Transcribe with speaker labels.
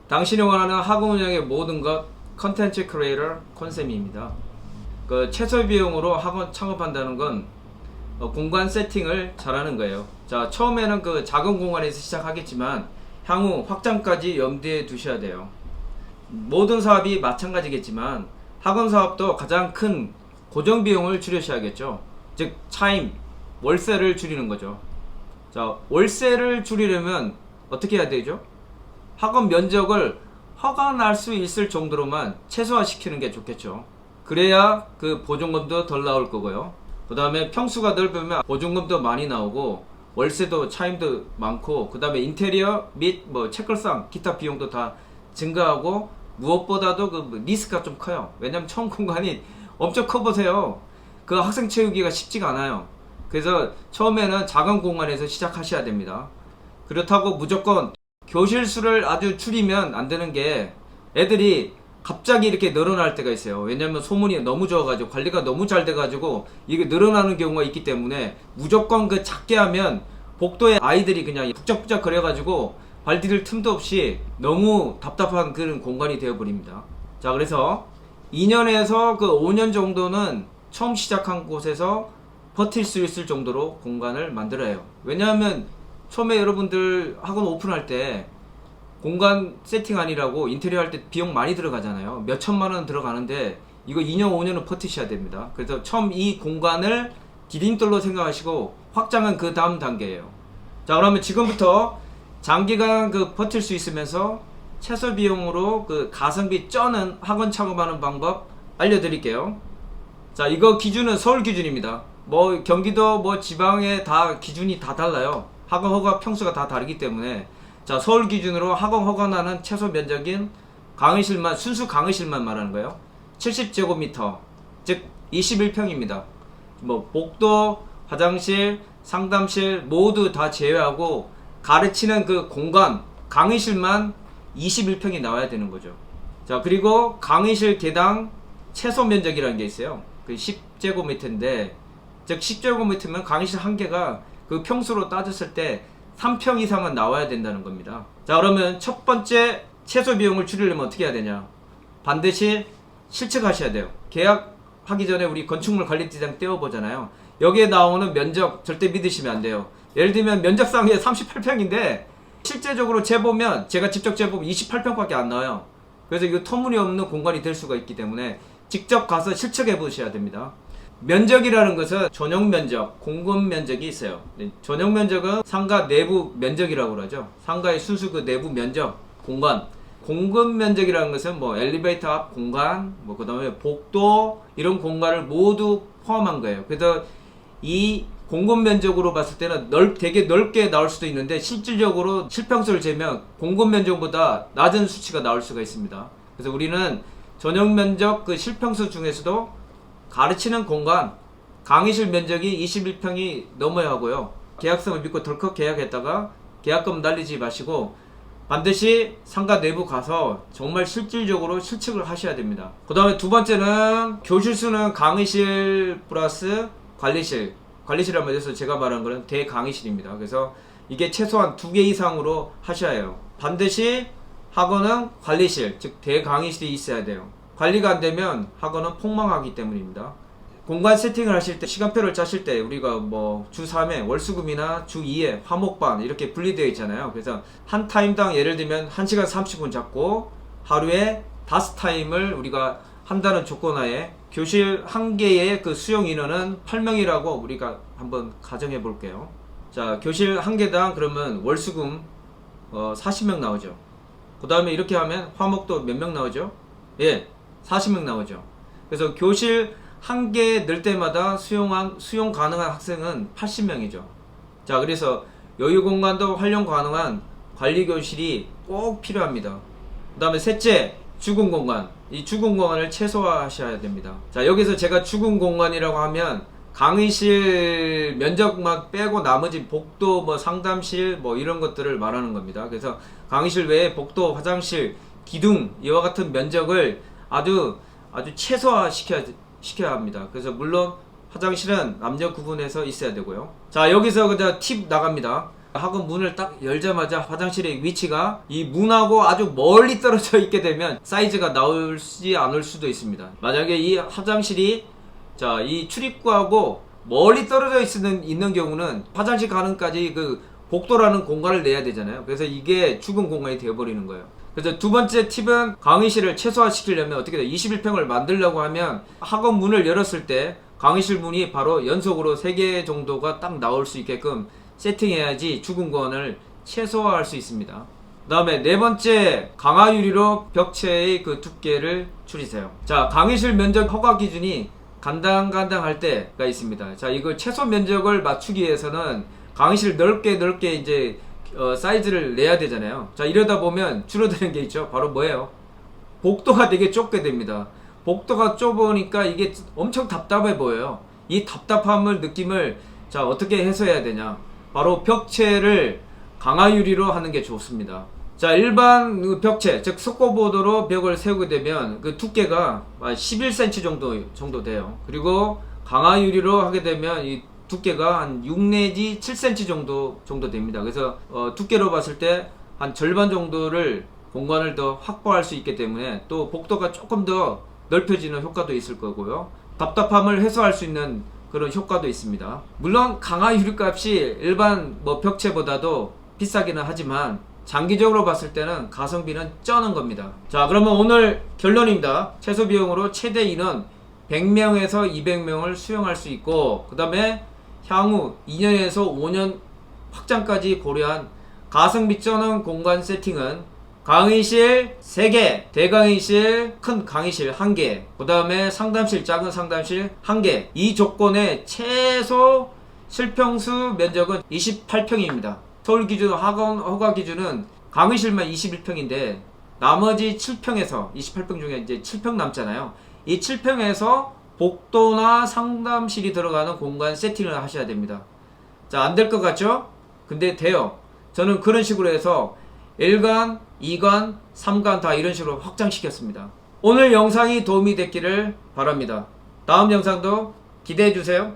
Speaker 1: 당신이 원하는 학원 운영의 모든 것 컨텐츠 크리에이터 컨셉입니다. 그 최소 비용으로 학원 창업한다는 건 공간 세팅을 잘하는 거예요. 자, 처음에는 그 작은 공간에서 시작하겠지만 향후 확장까지 염두에 두셔야 돼요. 모든 사업이 마찬가지겠지만 학원 사업도 가장 큰 고정 비용을 줄이셔야겠죠. 즉 차임, 월세를 줄이는 거죠. 자, 월세를 줄이려면 어떻게 해야 되죠? 학원 면적을 허가 날 수 있을 정도로만 최소화시키는 게 좋겠죠. 그래야 그 보증금도 덜 나올 거고요. 그 다음에 평수가 넓으면 보증금도 많이 나오고 월세도 차임도 많고, 그 다음에 인테리어 및 뭐 책걸상 기타 비용도 다 증가하고, 무엇보다도 그 리스크가 좀 커요. 왜냐면 처음 공간이 엄청 커 보세요. 그 학생 채우기가 쉽지가 않아요. 그래서 처음에는 작은 공간에서 시작하셔야 됩니다. 그렇다고 무조건 교실 수를 아주 줄이면 안 되는 게, 애들이 갑자기 이렇게 늘어날 때가 있어요. 왜냐면 소문이 너무 좋아가지고 관리가 너무 잘 돼가지고 이게 늘어나는 경우가 있기 때문에 무조건 그 작게 하면 복도에 아이들이 그냥 북적북적 거려가지고 발 디딜 틈도 없이 너무 답답한 그런 공간이 되어버립니다. 자, 그래서 2년에서 그 5년 정도는 처음 시작한 곳에서 버틸 수 있을 정도로 공간을 만들어야 해요. 왜냐하면 처음에 여러분들 학원 오픈할 때 공간 세팅하느라고 인테리어 할 때 비용 많이 들어가잖아요. 몇 천만 원 들어가는데 이거 2년 5년은 버티셔야 됩니다. 그래서 처음 이 공간을 디딤돌로 생각하시고 확장은 그 다음 단계예요. 자, 그러면 지금부터 장기간 그 버틸 수 있으면서 최소 비용으로 그 가성비 쩌는 학원 창업하는 방법 알려드릴게요. 자, 이거 기준은 서울 기준입니다. 뭐 경기도 뭐 지방에 다 기준이 다 달라요. 학원 허가 평수가 다 다르기 때문에. 자, 서울 기준으로 학원 허가 나는 최소 면적인 강의실만, 순수 강의실만 말하는 거예요. 70제곱미터, 즉 21평입니다. 뭐 복도, 화장실, 상담실 모두 다 제외하고 가르치는 그 공간, 강의실만 21평이 나와야 되는 거죠. 자, 그리고 강의실 개당 최소 면적이라는 게 있어요. 그 10제곱미터인데, 즉 10제곱미터면 강의실 한 개가 그 평수로 따졌을 때 3평 이상은 나와야 된다는 겁니다. 자, 그러면 첫 번째 최소 비용을 줄이려면 어떻게 해야 되냐? 반드시 실측하셔야 돼요. 계약하기 전에 우리 건축물 관리팀장 떼어보잖아요. 여기에 나오는 면적 절대 믿으시면 안 돼요. 예를 들면 면적상에 38평인데 실제적으로 재보면, 제가 직접 재보면 28평밖에 안 나와요. 그래서 이거 터무니없는 공간이 될 수가 있기 때문에 직접 가서 실측해 보셔야 됩니다. 면적이라는 것은 전용 면적, 공급 면적이 있어요. 전용 면적은 상가 내부 면적이라고 그러죠. 상가의 순수 그 내부 면적, 공간. 공급 면적이라는 것은 뭐 엘리베이터 앞 공간, 뭐 그 다음에 복도, 이런 공간을 모두 포함한 거예요. 그래서 이 공급 면적으로 봤을 때는 되게 넓게 나올 수도 있는데, 실질적으로 실평수를 재면 공급 면적보다 낮은 수치가 나올 수가 있습니다. 그래서 우리는 전용 면적 그 실평수 중에서도 가르치는 공간, 강의실 면적이 21평이 넘어야 하고요. 계약성을 믿고 덜컥 계약했다가 계약금 날리지 마시고 반드시 상가 내부 가서 정말 실질적으로 실측을 하셔야 됩니다. 그 다음에 두 번째는 교실 수는 강의실 플러스 관리실. 관리실이라고 해서 제가 말한 거는 대강의실입니다. 그래서 이게 최소한 2개 이상으로 하셔야 해요. 반드시 학원은 관리실, 즉 대강의실이 있어야 돼요. 관리가 안 되면 학원은 폭망하기 때문입니다. 공간 세팅을 하실 때, 시간표를 짜실 때 우리가 뭐 주 3회 월수금이나 주 2회 화목반 이렇게 분리되어 있잖아요. 그래서 한 타임당 예를 들면 1시간 30분 잡고 하루에 5타임을 우리가 한다는 조건 하에 교실 한 개의 그 수용 인원은 8명이라고 우리가 한번 가정해 볼게요. 자, 교실 한 개당 그러면 월수금 40명 나오죠. 그 다음에 이렇게 하면 화목도 몇 명 나오죠? 예, 40명 나오죠. 그래서 교실 한 개 넣을 때마다 수용 가능한 학생은 80명이죠. 자, 그래서 여유 공간도 활용 가능한 관리 교실이 꼭 필요합니다. 그 다음에 셋째, 주공 공간. 이 주공 공간을 최소화하셔야 됩니다. 자, 여기서 제가 주공 공간이라고 하면 강의실 면적만 빼고 나머지 복도, 뭐 상담실, 뭐 이런 것들을 말하는 겁니다. 그래서 강의실 외에 복도, 화장실, 기둥 이와 같은 면적을 아주 최소화시켜야 합니다. 그래서 물론 화장실은 남녀 구분해서 있어야 되고요. 자, 여기서 그냥 팁 나갑니다. 학원 문을 딱 열자마자 화장실의 위치가 이 문하고 아주 멀리 떨어져 있게 되면 사이즈가 나올지 않을 수도 있습니다. 만약에 이 화장실이 이 출입구하고 멀리 떨어져 있는 경우는 화장실 가는까지 그 복도라는 공간을 내야 되잖아요. 그래서 이게 죽은 공간이 되어버리는 거예요. 그래서 두 번째 팁은 강의실을 최소화시키려면 어떻게 돼? 21평을 만들려고 하면 학원 문을 열었을 때 강의실 문이 바로 연속으로 3개 정도가 딱 나올 수 있게끔 세팅해야지 죽은 공간을 최소화할 수 있습니다. 그 다음에 네 번째, 강화 유리로 벽체의 그 두께를 줄이세요. 자, 강의실 면적 허가 기준이 간당간당할 때가 있습니다. 자, 이걸 최소 면적을 맞추기 위해서는 강의실 넓게 이제 사이즈를 내야 되잖아요. 자, 이러다 보면 줄어드는 게 있죠. 바로 뭐예요? 복도가 되게 좁게 됩니다. 복도가 좁으니까 이게 엄청 답답해 보여요. 이 답답함을 느낌을 어떻게 해소해야 되냐? 바로 벽체를 강화 유리로 하는 게 좋습니다. 자, 일반 그 벽체, 즉 석고보드로 벽을 세우게 되면 그 두께가 11cm 정도 돼요. 그리고 강화 유리로 하게 되면 이 두께가 한 6 내지 7cm 정도 됩니다. 그래서 두께로 봤을 때 한 절반 정도를 공간을 더 확보할 수 있기 때문에 또 복도가 조금 더 넓혀지는 효과도 있을 거고요. 답답함을 해소할 수 있는 그런 효과도 있습니다. 물론 강화 유리 값이 일반 벽체보다도 비싸기는 하지만 장기적으로 봤을 때는 가성비는 쩌는 겁니다. 자, 그러면 오늘 결론입니다. 최소 비용으로 최대 인원 100명에서 200명을 수용할 수 있고, 그 다음에 향후 2년에서 5년 확장까지 고려한 가성비 쩌는 공간 세팅은 강의실 3개, 대강의실, 큰 강의실 1개, 그 다음에 상담실, 작은 상담실 1개. 이 조건의 최소 실평수 면적은 28평입니다. 서울 기준 학원 허가 기준은 강의실만 21평인데 나머지 7평에서 28평 중에 이제 7평 남잖아요. 이 7평에서 복도나 상담실이 들어가는 공간 세팅을 하셔야 됩니다. 자, 안 될 것 같죠? 근데 돼요. 저는 그런 식으로 해서 1관, 2관, 3관 다 이런 식으로 확장시켰습니다. 오늘 영상이 도움이 됐기를 바랍니다. 다음 영상도 기대해 주세요.